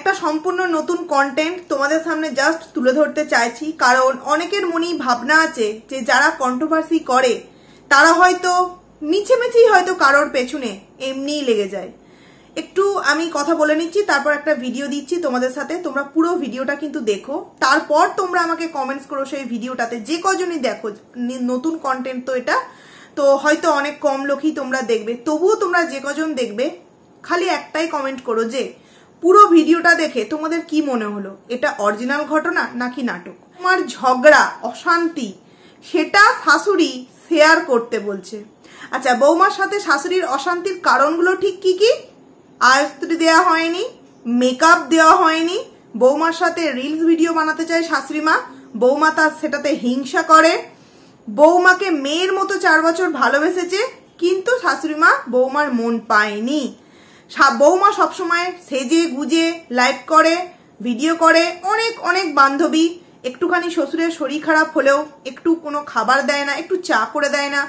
একটা সম্পূর্ণ নতুন কন্টেন্ট তোমাদের সামনে জাস্ট তুলে ধরতে চাইছি, কারণ অনেকের মনেই ভাবনা আছে যে যারা কন্ট্রোভার্সি করে তারা হয়তো মিছেমিছেই হয়তো কারোর পেছনে এমনিই লেগে যায়। একটু আমি কথা বলে নিচ্ছি, তারপর একটা ভিডিও দিচ্ছি তোমাদের সাথে, তোমরা পুরো ভিডিওটা কিন্তু দেখো, তারপর তোমরা আমাকে কমেন্টস করো সেই ভিডিওটাতে। যে কজনই দেখো, নতুন কন্টেন্ট তো এটা, তো হয়তো অনেক কম লোকই তোমরা দেখবে, তবুও তোমরা যে কজন দেখবে খালি একটাই কমেন্ট করো যে পুরো ভিডিওটা দেখে তোমাদের কি মনে হলো, এটা অরিজিনাল ঘটনা নাকি নাটক। তোমার ঝগড়া অশান্তি সেটা শাশুড়ি শেয়ার করতে বলছে। আচ্ছা, বৌমার সাথে শাশুড়ির অশান্তির কারণগুলো ঠিক কি কি? আয়স্ত্রী দেওয়া হয়নি, মেকআপ দেওয়া হয়নি, বৌমার সাথে রিলস ভিডিও বানাতে চায় শাশুড়ি মা, বৌমা তার সেটাতে হিংসা করে, বৌমাকে মেয়ের মতো 4 বছর ভালোবেসেছে কিন্তু শাশুড়ি মা বৌমার মন পায়নি। বৌমা সবসময় সেজে গুজে লাইভ করে, ভিডিও করে, অনেক অনেক বান্ধবী, একটুখানি শ্বশুরের শরীর খারাপ হলেও একটু কোনো খাবার দেয় না, একটু চা করে দেয় না।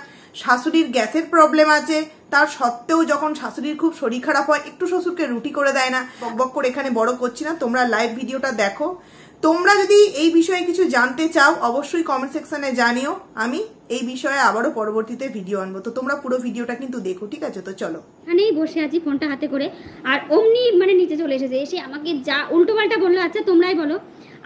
শাশুড়ির গ্যাসের প্রবলেম আছে, তার সত্ত্বেও যখন শাশুড়ির খুব শরীর খারাপ হয় একটু শ্বশুরকে রুটি করে দেয় না। বকবক করে এখানে বড় করছি না, তোমরা লাইভ ভিডিওটা দেখো। তোমরা যদি এই বিষয়ে কিছু জানতে চাও অবশ্যই কমেন্ট সেকশনে জানিও, আমি এই বিষয়ে আবারও পরবর্তীতে ভিডিও আনবো। তো তোমরা পুরো ভিডিওটা কিন্তু দেখো, ঠিক আছে? তো চলো। এখানেই বসে আছি ফোনটা হাতে করে, আর অমনি মানে নিচে চলে এসেছে, এসে আমাকে যা উল্টো পাল্টা বললো। আচ্ছা তোমরাই বলো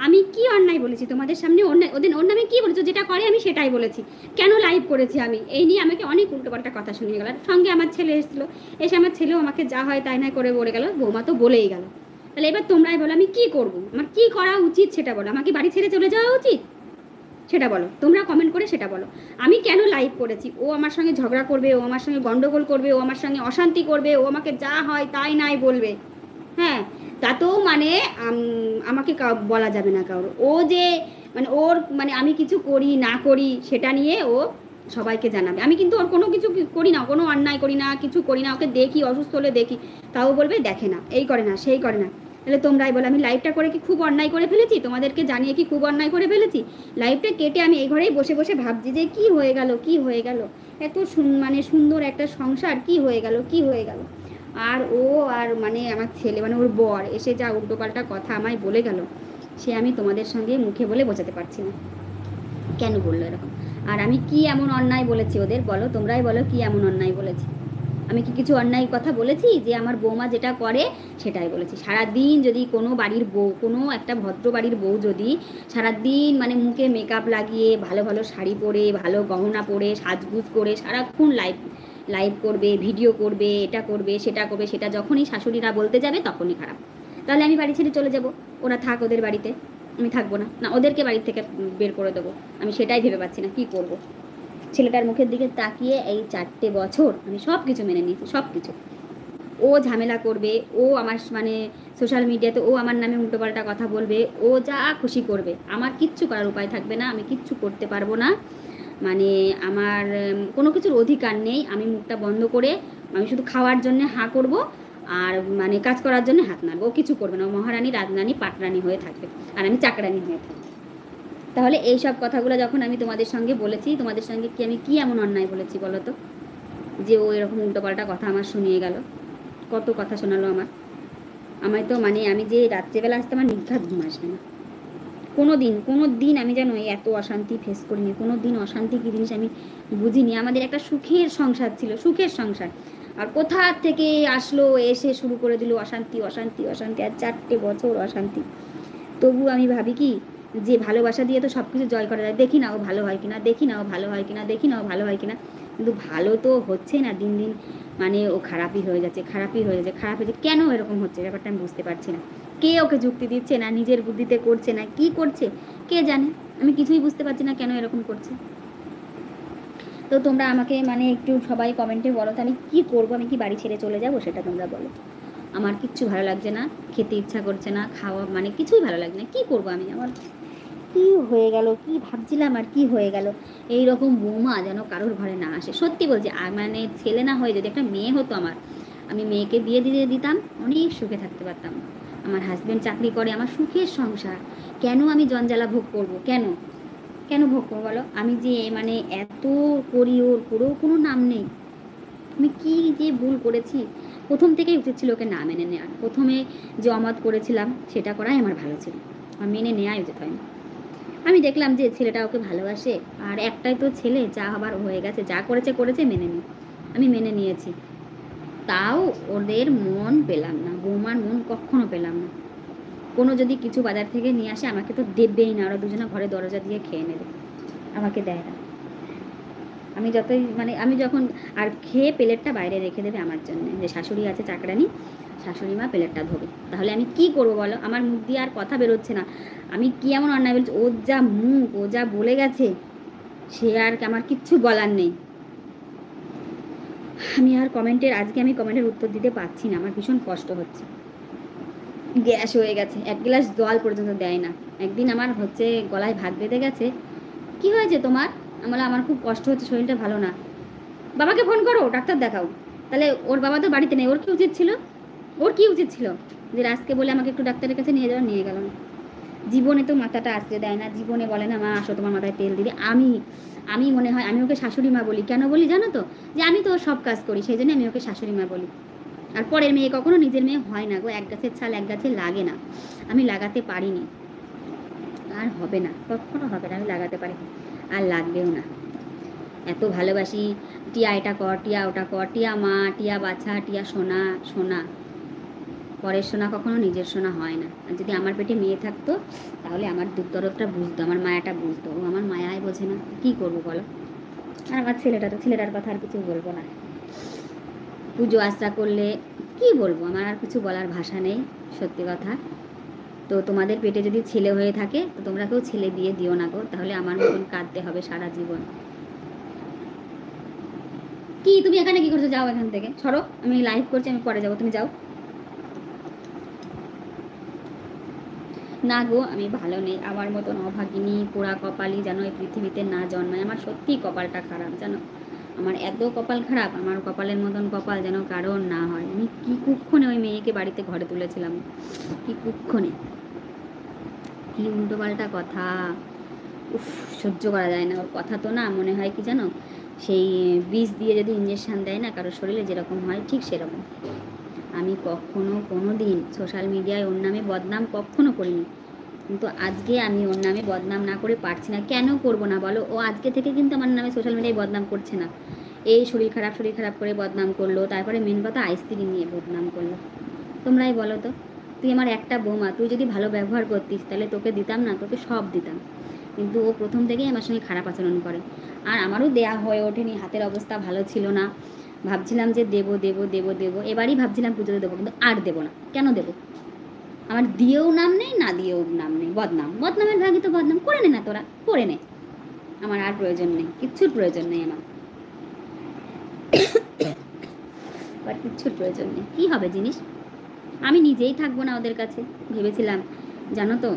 আমি কি অন্যায় বলেছি তোমাদের সামনে? ওর নামে কি বলেছো? যেটা করে আমি সেটাই বলেছি। কেন লাইভ করেছি আমি? এই নিয়ে আমাকে অনেক উল্টো পাল্টা কথা শুনিয়ে গেল। সঙ্গে আমার ছেলে এসেছিলো, এসে আমার ছেলেও আমাকে যা হয় তাই না করে বলে গেল, বৌমা তো বলেই গেল। তাহলে এবার তোমরাই বলো আমি কি করবো, আমার কি করা উচিত সেটা বলো। আমাকে বাড়ি ছেড়ে চলে যাওয়া উচিত সেটা বলো, তোমরা কমেন্ট করে সেটা বলো। আমি কেন লাইভ করেছি? ও আমার সঙ্গে ঝগড়া করবে, ও আমার সঙ্গে গন্ডগোল করবে, ও আমার সঙ্গে অশান্তি করবে, ও আমাকে যা হয় তাই নাই বলবে, হ্যাঁ, তাতেও মানে আমাকে বলা যাবে না কারোর। ও যে মানে ওর মানে আমি কিছু করি না করি সেটা নিয়ে ও সবাইকে জানাবে। আমি কিন্তু ওর কোনো কিছু করি না, কোনো অন্যায় করি না, কিছু করি না। ওকে দেখি অসুস্থ হলে দেখি, তাও বলবে দেখে না, এই করে না, সেই করে না। তাহলে তোমরাই বলো আমি লাইভটা করে কি খুব অন্যায় করে ফেলেছি? তোমাদেরকে জানিয়ে কি খুব অন্যায় করে ফেলেছি? লাইভটা কেটে আমি এই ঘরেই বসে বসে ভাবছি যে কি হয়ে গেল, কি হয়ে গেল, এত মানে সুন্দর একটা সংসার কি হয়ে গেল, কি হয়ে গেল। আর ও আর মানে আমার ছেলে মানে ওর বর এসে যা উল্টোপাল্টা কথা আমায় বলে গেল, সে আমি তোমাদের সঙ্গে মুখে বলে বোঝাতে পারছি না কেন বললো এরকম। আর আমি কি এমন অন্যায় বলেছি ওদের? বলো, তোমরাই বলো কি এমন অন্যায় বলেছি? আমি কি কিছু অন্যায় কথা বলেছি? যে আমার বৌমা যেটা করে সেটাই বলেছি। সারাদিন যদি কোনো বাড়ির বউ, কোনো একটা ভদ্র বাড়ির বউ যদি সারাদিন মানে মুখে মেকআপ লাগিয়ে ভালো ভালো শাড়ি পরে ভালো গহনা পরে সাজগুজ করে সারাক্ষণ লাইভ করবে, ভিডিও করবে, এটা করবে সেটা করবে, সেটা যখনই শাশুড়িরা বলতে যাবে তখনই খারাপ। তাহলে আমি বাড়ি ছেড়ে চলে যাব, ওরা থাক ওদের বাড়িতে, আমি থাকবো না, না ওদেরকে বাড়ি থেকে বের করে দেবো। আমি সেটাই ভেবে পাচ্ছি না কি করব। ছেলেটার মুখের দিকে তাকিয়ে এই 4টে বছর আমি সব কিছু মেনে নিয়েছি, সব কিছু। ও ঝামেলা করবে, ও আমার মানে সোশ্যাল মিডিয়াতে ও আমার নামে উল্টোপাল্টা কথা বলবে, ও যা খুশি করবে, আমার কিচ্ছু করার উপায় থাকবে না, আমি কিচ্ছু করতে পারবো না। মানে আমার কোনো কিছুর অধিকার নেই। আমি মুখটা বন্ধ করে আমি শুধু খাওয়ার জন্য হাঁ করব, আর মানে কাজ করার জন্য হাত নাড়বো। ও কিছু করবে না, ও মহারানী রাজরানী পাটরানী হয়ে থাকবে, আর আমি চাকরানি হয়ে থাকবো। তাহলে এই সব কথাগুলো যখন আমি তোমাদের সঙ্গে বলেছি, তোমাদের সঙ্গে কি আমি কি এমন অন্যায় বলেছি বলো তো, যে ও এরকম উল্টোপাল্টা কথা আমার শুনিয়ে গেল? কত কথা শোনালো আমায় তো মানে আমি যে রাত্রেবেলা আসতে আমার নিঘাত ঘুম আসবে না। কোনো দিন আমি যেন এত অশান্তি ফেস করিনি, কোনো দিন অশান্তি কী জিনিস আমি বুঝিনি। আমাদের একটা সুখের সংসার ছিল, সুখের সংসার, আর কোথা থেকে আসলো এসে শুরু করে দিল অশান্তি অশান্তি অশান্তি, আর 4টে বছর অশান্তি। তবু আমি ভাবি কি যে ভালোবাসা দিয়ে তো সব কিছু জয় করা যায়। দেখি না ও ভালো হয় কিনা, দেখি না ও ভালো হয় কিনা, দেখি না ও ভালো হয় কিনা, কিন্তু ভালো তো হচ্ছে না দিন দিন, মানে ও খারাপই হয়ে যাচ্ছে, খারাপই হয়ে যাচ্ছে, খারাপ হয়ে যাচ্ছে। কেন এরকম হচ্ছে ব্যাপারটা আমি বুঝতে পারছি না। কে ওকে যুক্তি দিচ্ছে, না নিজের বুদ্ধিতে করছে, না কি করছে কে জানে, আমি কিছুই বুঝতে পারছি না কেন এরকম করছে। তো তোমরা আমাকে মানে একটু সবাই কমেন্টে বলো তো আমি কি করবো, আমি কি বাড়ি ছেড়ে চলে যাবো সেটা তোমরা বলো। আমার কিচ্ছু ভালো লাগছে না, খেতে ইচ্ছা করছে না, খাওয়া মানে কিছুই ভালো লাগছে না, কি করবো আমি? আমার কি হয়ে গেল, কি ভাবছিলাম আর কি হয়ে গেল। এই রকম বৌমা যেন কারোর ঘরে না আসে, সত্যি বলছি। মানে ছেলে না হয়ে যদি একটা মেয়ে হতো আমার, আমি মেয়েকে বিয়ে দিয়ে দিতাম, অনেক সুখে থাকতে পারতাম। আমার হাজব্যান্ড চাকরি করে, আমার সুখের সংসার, কেন আমি জঞ্জালা ভোগ করব? কেন কেন ভোগ করবো বলো? আমি যে মানে এত করি, ওর করেও কোনো নাম নেই। আমি কি যে ভুল করেছি, প্রথম থেকেই উচিত ছিল ওকে না মেনে নেওয়ার। প্রথমে যে অমত করেছিলাম সেটা করাই আমার ভালো ছিল, আর মেনে নেওয়াই উচিত হয়নি। আমি দেখলাম যে ছেলেটা ওকে ভালোবাসে, আর একটাই তো ছেলে, যা হবার হয়ে গেছে, যা করেছে করেছে, মেনে নিই, আমি মেনে নিয়েছি। তাও ওদের মন পেলাম না, বৌমার মন কখনো পেলাম না। কোনো যদি কিছু বাজার থেকে নিয়ে আসে আমাকে তো দেবেই না, ওরা দুজনে ঘরে দরজা দিয়ে খেয়ে নেবে, আমাকে দেয় না। আমি যতই মানে আমি যখন আর খেয়ে প্লেটটা বাইরে রেখে দেবে আমার জন্য, যে শাশুড়ি আছে চাকরানি, শাশুড়ি মা প্লেটটা ধোবে। তাহলে আমি কি করবো বলো? আমার মুখ দিয়ে আর কথা বেরোচ্ছে না, আমি কি এমন অন্যায় বলছি? ওর যা মুখ, ও যা বলে গেছে, সে আর আমার কিচ্ছু বলার নেই। আমি আর আজকে আমি কমেন্টের উত্তর দিতে পারছি না, আমার ভীষণ কষ্ট হচ্ছে। গ্যাস হয়ে গেছে, এক গ্লাস জল পর্যন্ত দেয় না। একদিন আমার হচ্ছে গলায় ভাত বেঁধে গেছে। কি হয়েছে তোমার? আমার খুব কষ্ট হচ্ছে, শরীরটা ভালো না। বাবাকে ফোন করো, ডাক্তার দেখাও। তাহলে ওর বাবা তো বাড়িতে নেই, ওর কি উচিত ছিল? যে রাজকে বলে আমাকে একটু ডাক্তারের কাছে নিয়ে যাওয়া, নিয়ে গেল না। জীবনে তো মাথাটা আঁচড়ে দেয় না, জীবনে বলে না মা আসো তোমার মাথায় তেল দিদি। আমি মনে হয় আমি ওকে শাশুড়ি মা বলি। কেন বলি জানো তো? যে আমি তো সব কাজ করি, সেই জন্য আমি ওকে শাশুড়ি মা বলি। আর পরের মেয়ে কখনো নিজের মেয়ে হয় না গো, এক গাছের ছাল এক গাছে লাগে না। আমি লাগাতে পারিনি, আর হবে না, কখনো হবে না, আমি লাগাতে পারি, আর লাগবেও না। এত ভালোবাসি, টিয়া এটা কর, টিয়া ওটা কর, টিয়া মা, টিয়া বাছা, টিয়া সোনা সোনা। পরের সোনা কখনো নিজের সোনা হয় না। আর যদি আমার পেটে মেয়ে থাকতো তাহলে আমার দুঃদরদটা বুঝতো, আমার মায়াটা বুঝতো। ও আমার মায়াই বোঝে না, কি করবো বলো? আর আমার ছেলেটার কথা আর কিছু বলবো না। পুজো আশ্রা করলে কি বলবো, আমার আর কিছু বলার ভাষা নেই, সত্যি কথা। তো তোমাদের পেটে যদি ছেলে হয়ে থাকে তো তোমরা কেউ ছেলে দিয়ে দিও না গো, তাহলে আমার মতন কাঁদতে হবে সারা জীবন। কি তুমি এখানে কি করছো? যাও এখান থেকে, সরো, আমি লাইভ করছি, আমি পরে যাবো, তুমি যাও। না গো, আমি ভালো নেই, আমার মতন অভাগিনী পোড়া কপালই যেন এই পৃথিবীতে না জন্মায়। আমার সত্যিই কপালটা খারাপ জানো, আমার এত কপাল খারাপ, আমার কপালের মতন কপাল যেন কারণ না হয়। আমি কি কুক্ষণে ওই মেয়েকে বাড়িতে ঘরে তুলেছিলাম, কি কুক্ষণে, কি উল্টোপাল্টা কথা, উফ, সহ্য করা যায় না ওর কথা। তো না মনে হয় কি জানো, সেই বিষ দিয়ে যদি ইঞ্জেকশন দেয় না কারোর শরীরে যেরকম হয়, ঠিক সেরকম। আমি কখনো কোনো দিন সোশ্যাল মিডিয়ায় ওর নামে বদনাম কখনো করিনি, কিন্তু আজকে আমি ওর নামে বদনাম না করে পারছি না। কেন করবো না বলো? ও আজকে থেকে কিন্তু আমার নামে সোশ্যাল মিডিয়ায় বদনাম করছে না। এই শরীর খারাপ করে বদনাম করলো, তারপরে মেন কথা আইস্ত্রি নিয়ে বদনাম করলো। তোমরাই বলো তো, তুই আমার একটা বৌমা, তুই যদি ভালো ব্যবহার করতিস তাহলে তোকে দিতাম না? তোকে সব দিতাম। কিন্তু ও প্রথম থেকেই আমার সঙ্গে খারাপ আচরণ করে, আর আমারও দেয়া হয়ে ওঠেনি, হাতের অবস্থা ভালো ছিল না। ভাবছিলাম যে দেবো, এবারই ভাবছিলাম পুজোতে দেবো, কিন্তু আর দেবো না। কেন দেবো? আমার দিয়েও নাম নেই, না দিয়েও নাম নেই, বদনামের ভাগই তো বদনাম। করে নে না তোরা, করে নে, আমার আর প্রয়োজন নেই, কিচ্ছুর প্রয়োজন নেই আমার, আর কিচ্ছুর প্রয়োজন নেই। কী হবে জিনিস, আমি নিজেই থাকবো না ওদের কাছে। ভেবেছিলাম জানো তো,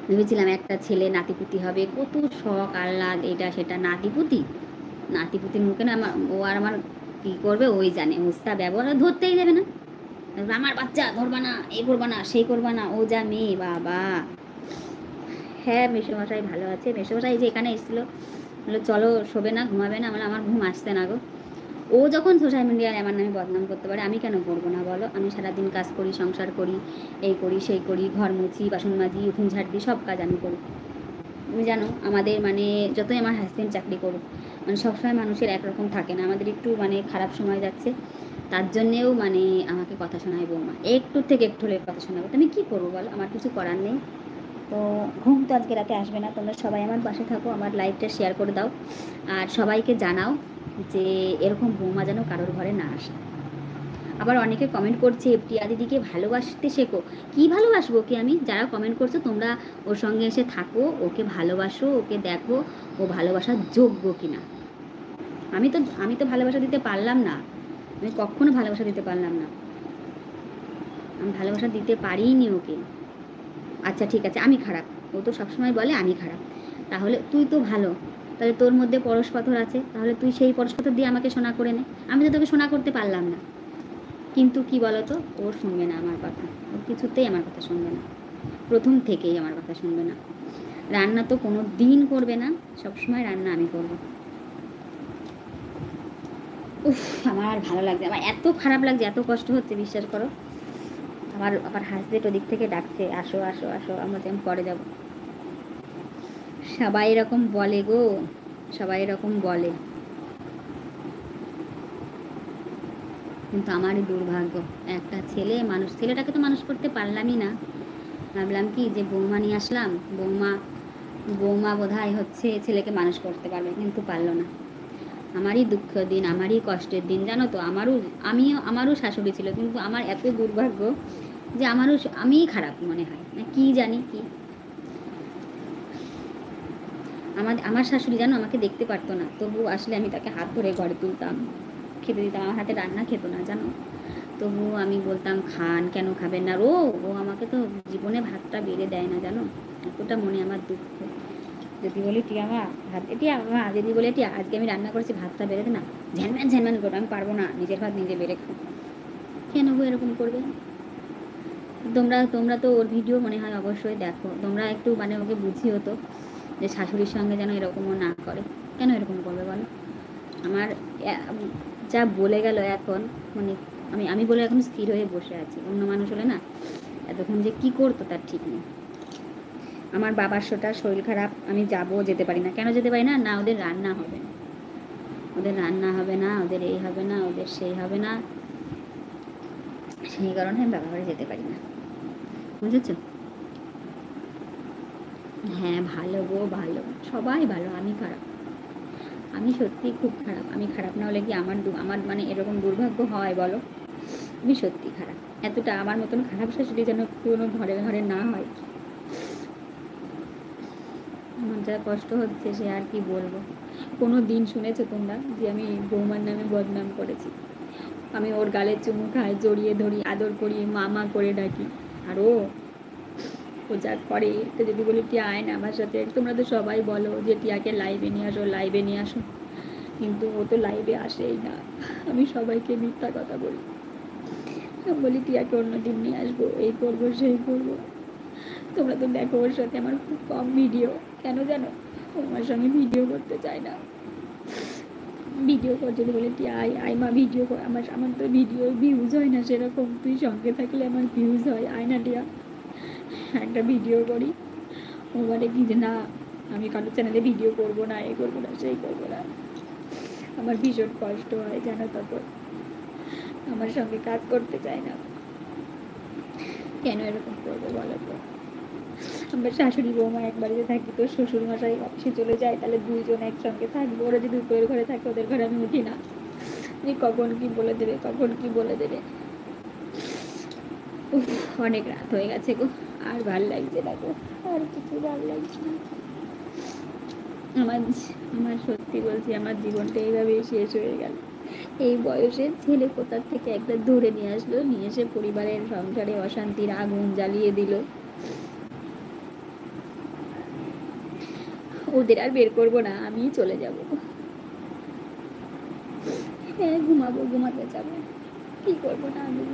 ভেবেছিলাম একটা ছেলে নাতিপুতি হবে, কত শখ আহ্লাদ, এটা সেটা, নাতিপুতির মুখে না ও আর আমার কী করবে ওই জানে। ওস্তা ব্যবহার ধরতেই দেবে না, আমার বাচ্চা ধরবা না, এই করবা না, সেই করবা না, ও যা মেয়ে বাবা। হ্যাঁ, মেসোমশাই ভালো আছে। মেসোমশাই যে এখানে এসেছিলো, বললো চলো শোবে না, ঘুমাবে না। আমার ঘুম আসছে না গো। ও যখন সোশ্যাল মিডিয়ায় আমার নামে বদনাম করতে পারে, আমি কেন করবো না বলো? আমি সারাদিন কাজ করি, সংসার করি, এই করি সেই করি, ঘর মুছি, বাসন মাজি, উঠুন ঝাড় দিই, সব কাজ আমি করি। তুমি জানো আমাদের মানে যতই আমার হাজব্যান্ড চাকরি করুক, মানে সবসময় মানুষের একরকম থাকে না। আমাদের একটু মানে খারাপ সময় যাচ্ছে, তার জন্যেও মানে আমাকে কথা শোনায় বৌমা, একটু থেকে একটু হলে কথা শোনাবো। তো আমি কী করবো বলো, আমার কিছু করার নেই। তো ঘুম তো আজকে রাতে আসবে না। তোমরা সবাই আমার পাশে থাকো, আমার লাইভটা শেয়ার করে দাও, আর সবাইকে জানাও যে এরকম বৌমা যেন কারোর ঘরে না আসে। আবার অনেকে কমেন্ট করছে প্রিয়া দিদিকে ভালোবাসতে শেখো। কি ভালোবাসবো ওকে আমি? যারা কমেন্ট করছো তোমরা ওর সঙ্গে এসে থাকো, ওকে ভালোবাসো, ওকে দেখো ও ভালোবাসার যোগ্য কিনা। আমি তো ভালোবাসা দিতে পারলাম না, আমি কখনো ভালোবাসা দিতে পারলাম না, আমি ভালোবাসা দিতে পারিনি ওকে। আচ্ছা ঠিক আছে, আমি খারাপ, ও তো সবসময় বলে আমি খারাপ। তাহলে তুই তো ভালো, তাহলে তোর মধ্যে পরশ পাথর আছে, তাহলে তুই সেই পরশ পাথর দিয়ে আমাকে সোনা করে নে। আমি তো তোকে সোনা করতে পারলাম না। কিন্তু কি বলতো, ও শুনবে না আমার কথা, ও কিছুতেই আমার কথা শুনবে না, প্রথম থেকেই আমার কথা শুনবে না। রান্না তো কোনো দিন করবে না, সবসময় রান্না আমি করবো। উফ, আমার আর ভালো লাগছে, আমার এত খারাপ লাগছে, এত কষ্ট হচ্ছে, বিশ্বাস করো। আবার হাসবেট ওদিক থেকে ডাকছে, আসো আসো আসো, আমরা যেমন পরে যাব। সবাই এরকম বলে গো, সবাই এরকম বলে, কিন্তু আমারই দুর্ভাগ্য, একটা ছেলেটাকে তো মানুষ করতে পারলামই না। ভাবলাম কি যে বৌমা নিয়ে আসলাম, বৌমা বোধহয় হচ্ছে ছেলেকে মানুষ করতে পারবে, কিন্তু পারলো না। আমারই দুঃখ দিন, আমারই কষ্টের দিন, জানো তো। আমারও শাশুড়ি ছিল, কিন্তু আমার এত দুর্ভাগ্য যে আমিই খারাপ মনে হয় না, কি জানি কি। আমার শাশুড়ি জানো আমাকে দেখতে পারতো না, তবু আসলে আমি তাকে হাত ধরে ঘরে তুলতাম, খেতে দিতাম। আমার হাতে রান্না খেতো না জানো, তবু আমি বলতাম খান, কেন খাবেন না। ও আমাকে তো জীবনে ভাতটা বেড়ে দেয় না জানো, এতটা মনে আমার দুঃখ। যদি বলি টিয়া মা যদি বলি টিয়া আজকে আমি রান্না করেছি, ভাতটা বেড়ে দে না, ঝ্যানম্যান করবো, আমি পারবো না, নিজের ভাত নিজে বেড়ে খাবো। কেন গো এরকম করবে? তোমরা তো ওর ভিডিও মনে হয় অবশ্যই দেখো, তোমরা একটু মানে ওকে বুঝিও তো, যে শাশুড়ির সঙ্গে যেন এরকমও না করে। কেন এরকম করবে বলো? আমার যা বলে গেল এখন, মানে আমি বলে এখন স্থির হয়ে বসে আছি। অন্য মানুষ হলে না এতক্ষণ যে কি করতো তার ঠিক নেই। আমার বাবার শরীর খারাপ, আমি যেতে পারি না। কেন যেতে পারি না? না ওদের রান্না হবে না, ওদের এই হবে না, ওদের সেই হবে না, সেই কারণে আমি বাবার বাড়ি যেতে পারি না, বুঝেছো? হ্যাঁ ভালো গো, ভালো, সবাই ভালো, আমি খারাপ। আমি সত্যি খুব খারাপ। আমি খারাপ না হলে কি আমার মানে এরকম দুর্ভাগ্য হয় বলো? আমি সত্যি খারাপ। এতটা আমার মতন খারাপ শাশুড়ি যেন কোনো ঘরে ঘরে না হয়। আমার যা কষ্ট হচ্ছে সে আর কি বলবো। কোনো দিন শুনেছো তোমরা যে আমি বৌমার নামে বদনাম করেছি? আমি ওর গালে চুমু খাই, জড়িয়ে ধরি, আদর করি, মা করে ডাকি। আর ও যা করে, তো যদি বলি টিয়া আয় না আমার সাথে, তোমরা তো সবাই বলো যে টিয়াকে লাইভে নিয়ে আসো, কিন্তু ও তো লাইভে আসেই না। আমি সবাইকে মিথ্যা কথা বলি টিয়াকে অন্যদিন নিয়ে আসবো, এই করবো সেই করবো। তোমরা তো দেখো ওর সাথে আমার খুব কম ভিডিও, কেন জানো? ও আমার সঙ্গে ভিডিও করতে চায় না। ভিডিও কর, যদি বলে টিয়া আয় মা ভিডিও কর, আমার তো ভিডিও ভিউজ হয় না সেরকম, তুই সঙ্গে থাকলে আমার ভিউজ হয়, আয় না টিয়া একটা ভিডিও করি। ও বলে কি যে না আমি কারোর চ্যানেলে ভিডিও করবো না, এই করবো না সেই করবো না। আমার ভীষণ কষ্ট হয় জানো, তখন আমার সঙ্গে কাজ করতে চায় না। কেন এরকম করবো বলো তো? আমরা শাশুড়ি বৌমা এক বাড়িতে থাকি, তো শ্বশুর মশাই অফিসে চলে যায়, তাহলে দুইজন একসঙ্গে থাকবো। ওরা যদি উপরের ঘরে থাকে, ওদের ঘরে আমি উঠি না, যে কখন কি বলে দেবে। অনেক রাত হয়ে গেছে গো, আর ভাল লাগছে না গো, আর কিছু ভাল লাগছে না। আমার সত্যি বলছি, আমার জীবনটা এইভাবেই শেষ হয়ে গেল। এই বয়সে ছেলে কোথার থেকে একটা ধরে নিয়ে আসলো, নিয়ে এসে পরিবারের সংসারে অশান্তির আগুন জ্বালিয়ে দিল। ওদের আর বের করবো না, আমি চলে যাব। হ্যাঁ ঘুমাতে যাবো, কি করবো না আমি।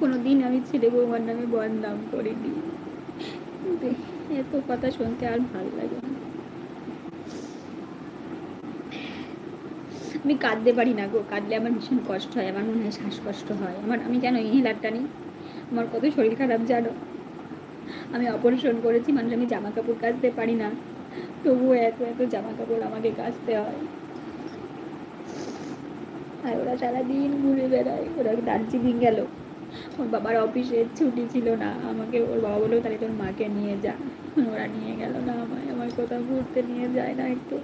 কোনোদিন আমি ছেলে বৌমার নামে বদনাম করিনি, এত কথা শুনতে আর ভালো লাগে না। আমি কাঁদতে পারি না গো, কাঁদলে আমার ভীষণ কষ্ট হয়, আমার মনে হয় শ্বাসকষ্ট হয়। আমি কেন ইনহেলারটা নিই? আমার কত শরীর খারাপ জানো। আমি অপারেশন করেছি, মানুষ, আমি জামা কাপড় কাচতে পারি না, তবুও এত জামা কাপড় আমাকে কাচতে হয়। আর ওরা সারাদিন ঘুরে বেড়ায়। ওরা দার্জিলিং গেল, ওর বাবার অফিসের ছুটি ছিল না, আমাকে ওর বাবা বললো তাহলে তোর মাকে নিয়ে যা। ওরা নিয়ে গেল না আমায়, আমার কোথাও ঘুরতে নিয়ে যায় না একটু।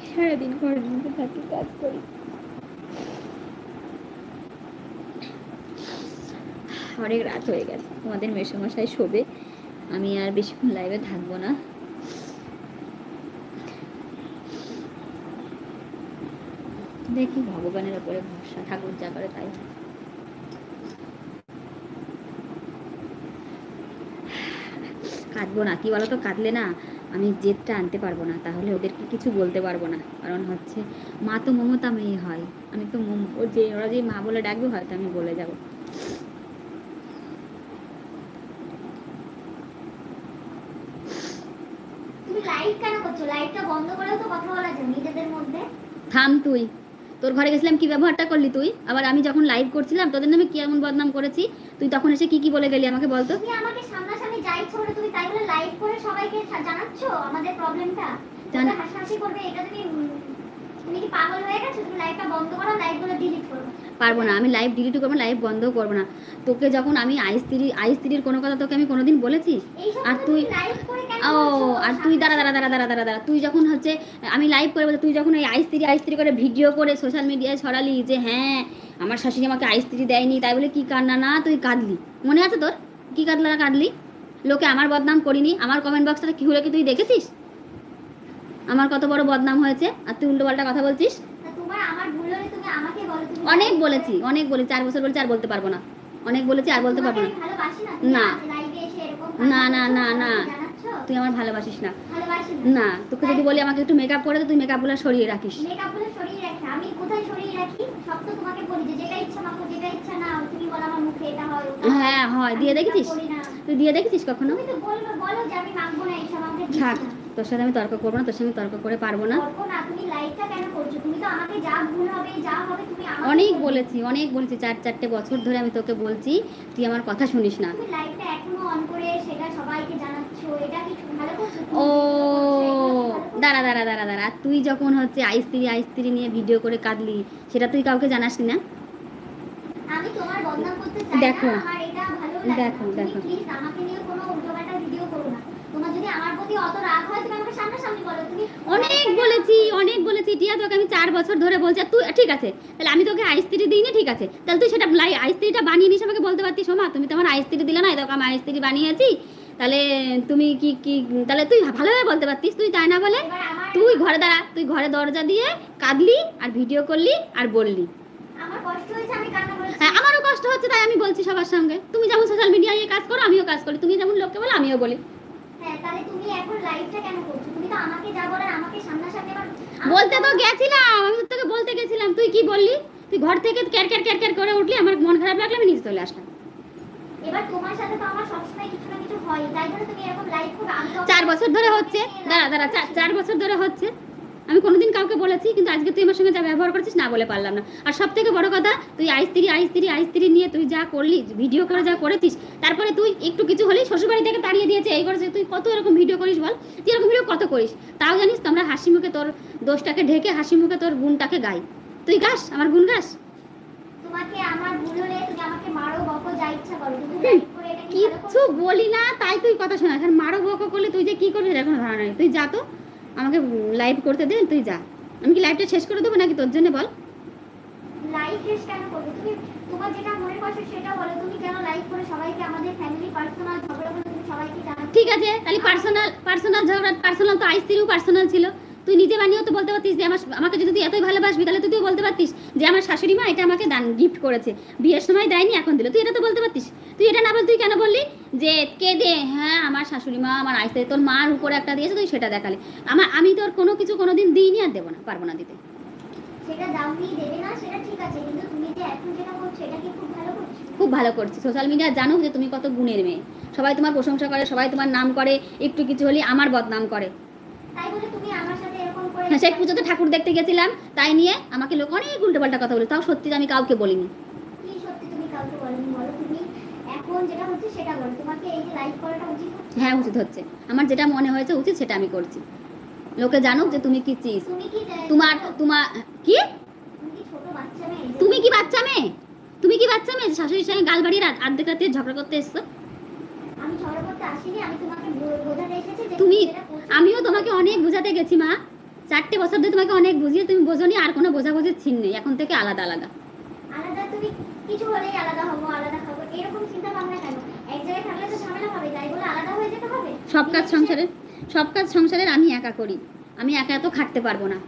সারাদিন ঘরের মধ্যে থাকি, কাজ করি। অনেক রাত হয়ে গেছে, তোমাদের মেসোমশাই শোবে, আমি আর বেশিক্ষণ লাইভে থাকবো না। দেখি ভগবানের উপরে ভরসা, ঠাকুর যা করে তাই। কাঁদবো না, কি বলতো, কাঁদলে না আমি জেদটা আনতে পারবো না, তাহলে ওদেরকে কিছু বলতে পারবো না। কারণ হচ্ছে মা তো মমতা মেয়ে হয়, আমি তো ওরা যে মা বলে ডাকবে হয়তো আমি বলে যাবো। লাইটটা বন্ধ করেও তো কথা বলা যায় নিজেদের মধ্যে। থাম তুই, তোর ঘরে গেছিলাম কি ব্যবহারটা করলি তুই? আবার আমি যখন লাইভ করছিলাম তোদের নামে কি এমন বদনাম করেছি, তুই তখন এসে কি কি বলে গেলি আমাকে বলতো? তুমি আমাকে সামনাসামনি যা ইচ্ছে করে তুমি তাই বলে লাইভ করে সবাইকে জানাচ্ছো আমাদের প্রবলেমটা, জানা- হাসাহাসি করবে। এটা তুমি কি পাগল হয়ে গেছো? তুমি লাইভটা বন্ধ করো, লাইভগুলো ডিলিট করো। পারবো না, আমি লাইভ ডিলিটও করবো, লাইভ বন্ধও করবো না। তোকে যখন আমি আইস্ত্রীর কোনো কথা তোকে আমি কোনোদিন বলেছি? এইসব আর কথা তুই তুমি লাইভ করে কেন ও বলছো? আর তুই দাঁড়া, তুই যখন হচ্ছে আমি লাইভ করে বলে তুই যখন ওই আইস্ত্রি করে ভিডিও করে সোশ্যাল মিডিয়ায় ছড়ালি যে হ্যাঁ আমার শাশুড়ি আমাকে আইস্ত্রি দেয়নি, তাই বলে কি কান্না না তুই কাঁদলি, মনে আছে তোর? কি কাঁদলি? লোকে আমার বদনাম করিনি, আমার কমেন্ট বক্সটা কি হলে কি তুই দেখেছিস আমার কত বড় বদনাম হয়েছে? আর তুই উল্টোপাল্টা কথা বলছিস। তোমার আমার ভুল হলে তুমি আমাকে বলো। তুমি অনেক বলেছি 4 বছর বলেছি, আর বলতে পারবো না। অনেক বলেছি, আর বলতে পারবো না। তোমাকে আমি ভালোবাসি না? না। লাইভে এসে এরকম না, না, না, না। জানাচ্ছো? তুই আমার ভালোবাসিস না। ভালোবাসি না, তোকে যদি বলি আমাকে একটু মেকআপ করে দে, তুই মেকআপগুলো সরিয়ে রাখিস। মেকআপগুলো সরিয়ে রাখি? আমি কোথায় সরিয়ে রাখি? সব তো তোমাকে বলি যে যেটা ইচ্ছা মাখো, যেটা ইচ্ছা না। তুমি বলো আমার মুখে এটা হয় ওটা হয়। হ্যাঁ হয়, দিয়ে দেখেছিস? করি না। তুই দিয়ে দেখেছিস কখনো? তুমি তো বলো যে আমি মাখবো না এইসব, আমাকে থাক, দিচ্ছ না। তোর সাথে আমি তর্ক করবো না, তোর সঙ্গে তর্ক করে পারবো না। করবো না? তুমি লাইভটা কেন করছো? তুমি তো আমাকে যা ভুল হবে যা হবে তুমি আমাকে অনেক বলবে। বলেছি 4 বছর ধরে আমি তোকে বলছি, তুই আমার কথা শুনিস না। তুমি লাইভটা এখনো অন করে সেটা সবাইকে জানাচ্ছো, এটা কি ভালো করছো? ও দাঁড়া, তুই যখন হচ্ছে আইস্ত্রি নিয়ে ভিডিও করে কাঁদলি, সেটা তুই কাউকে জানাসনি না? আমি তোমার বদনাম করতে চাই দেখো, না, আমার এটা ভালো লাগে না। দেখো। তুমি প্লিজ আমাকে নিয়ে কোনো উল্টোপাল্টা ভিডিও করো না। তোমার যদি আমার প্রতি অত রাগ হয় তুমি আমাকে সামনাসামনি বলো। তুমি অনেক বলেছি টিয়া, তোকে আমি 4 বছর ধরে বলছি। আর তুই ঠিক আছে, তাহলে আমি তোকে আইস্ত্রি দিই না, ঠিক আছে, তাহলে তুই সেটা আইস্ত্রিটা বানিয়ে নিস, আমাকে বলতে পারতিস সোমা তুমি তো আমার আইস্ত্রি দিলে না, তোকে আমি আইস্ত্রি বানিয়েছি। তাহলে তুমি কি তাহলে তুই ভালোভাবে বলতে পারতিস, তুই তাই না বলে এবার আমার তুই ঘরে দরজা দিয়ে কাঁদলি আর ভিডিও করলি আর বললি। আমার কষ্ট হয়েছে, আমি কান্না করেছি। হ্যাঁ, আমারও কষ্ট হচ্ছে, তাই আমি বলছি সবার সঙ্গে। তুমি যেমন সোশ্যাল মিডিয়ায় কাজ করো আমিও কাজ করি, তুমি যেমন লোককে বলো আমিও বলি। হ্যাঁ, তাহলে তুমি এখন লাইভটা কেন করছো? তুমি তো আমাকে যা বলার আমাকে সামনাসামনি এবার বলতে তো গেছিলাম, আমি তোকে বলতে গেছিলাম, তুই কি বললি? তুই ঘর থেকে ক্যার করে উঠলি, আমার মন খারাপ লাগলো, আমি নিচে চলে আসলাম। এবার তোমার সাথে তো আমার সবসময় কিছু না কিছু হয়, তাই বলে তুমি এরকম লাইভ করবে? আমি তো 4 বছর ধরে হচ্ছে, দাঁড়া 4 বছর ধরে হচ্ছে, আমি কোনোদিন কাউকে বলেছি? কিন্তু আজকে তুই আমার সঙ্গে যা ব্যবহার করছিস না বলে পারলাম না। আর সব থেকে বড় কথা, তুই আইস্ত্রি নিয়ে তুই যা করলি, ভিডিও করে যা করেছিস, তারপরে তুই একটু কিছু হলেই শ্বশুরবাড়ি থেকে তাড়িয়ে দিয়েছে, এই করেছে। তুই কত এরকম ভিডিও করিস বল? তুই এরকম ভিডিও কত করিস? তাও জানিস তো আমরা হাসি মুখে তোর দোষটাকে ঢেকে হাসি মুখে তোর গুণটাকে গাই। তুই গাস আমার গুণ গাস? তোমাকে আমার ভুল হলে তুমি আমাকে মারো বকো যা ইচ্ছা করো, কিন্তু লাইভ করে এটা কি ভালো কিচ্ছু বলি না, তাই তুই কথা শোনা। এখন মারো বকো করলে তুই যে কি করবি এখন ধারণা নেই। তুই যা তো, আমাকে লাইভ করতে দে, তুই যা। আমি কি লাইভটা শেষ করে দেবো নাকি তোর জন্য বল? লাইভ শেষ কেন করবে? তুমি তোমার যেটা মনের কষ্ট সেটা বলো। তুমি কেন লাইভ করে সবাইকে আমাদের ফ্যামিলি পার্সোনাল ঝগড়াগুলো তুমি সবাইকে জানাচ্ছ? ঠিক আছে, তাহলে পার্সোনাল ঝগড়া, পার্সোনাল তো আইস্ত্রিও পার্সোনাল ছিল। তুই নিজে বানিয়েও তো বলতে পারতিস যে আমাকে যদি তুই এতই ভালোবাসবি তাহলে তুইও বলতে পারতিস যে আমার শাশুড়ি মা এটা আমাকে দান গিফট করেছে, বিয়ের সময় দেয়নি এখন দিল। তুই এটা তো বলতে পারতিস। তুই এটা না বল, তুই কেন বললি যে কে দে? হ্যাঁ আমার শাশুড়ি মা আমার আইস্ত্রি, তোর মার উপরে একটা দিয়েছে, তুই সেটা দেখালি। আমি তোর কোনো কিছু কোনোদিন দিইনি আর দেবো না, পারবো না দিতে। সেটা দাওনি দেবে না সেটা ঠিক আছে, কিন্তু তুমি যে এখন যেটা করছো এটা কি খুব ভালো করছো? খুব ভালো করছি। সোশ্যাল মিডিয়া জানো যে তুমি কত গুণের মেয়ে, সবাই তোমার প্রশংসা করে, সবাই তোমার নাম করে, একটু কিছু হলে আমার বদনাম করে। তাই বলে তুমি আমার সাথে এরকম করে? হ্যাঁ, সেই পুজোতে ঠাকুর দেখতে গেছিলাম, তাই নিয়ে আমাকে লোক অনেক উল্টোপাল্টা কথা বলে, তাও সত্যি আমি কাউকে বলিনি। কি সত্যি তুমি কাউকে বলনি বলো? তুমি এখন যেটা হচ্ছে সেটা বলো। তোমাকে এই যে লাইভ করাটা উচিত হচ্ছে? হ্যাঁ উচিত হচ্ছে, আমার যেটা মনে হয়েছে উচিত সেটা আমি করছি। লোকে জানুক যে তুমি কি চিজ। তুমি কি তোমার কি তুমি কি ছোট বাচ্চা মেয়ে? তুমি কি বাচ্চা মেয়ে? শাশুড়ির সঙ্গে গাল বাড়িয়ে অর্ধেক রাতে ঝগড়া করতে এসছো? আমি ঝগড়া করতে আসিনি, আমি তোমাকে বোঝাতে এসেছি যে তুমি যেটা করছো। আমিও তোমাকে অনেক বোঝাতে গেছি মা, 4 বছর ধরে তোমাকে অনেক বুঝিয়ে তুমি বোঝোনি। আর কোনো বোঝাবুঝির ছিন নেই, এখন থেকে আলাদা। আলাদা তুমি কিছু হলেই আলাদা হবো, আলাদা খাবো, এরকম চিন্তা ভাবনা কেন? এক জায়গায় থাকলে তো ঝামেলা হবে, তাই বলে আলাদা হয়ে যেতে হবে? সব কাজ সংসারের আমি একা করি, আমি একা এত খাটতে পারবো না।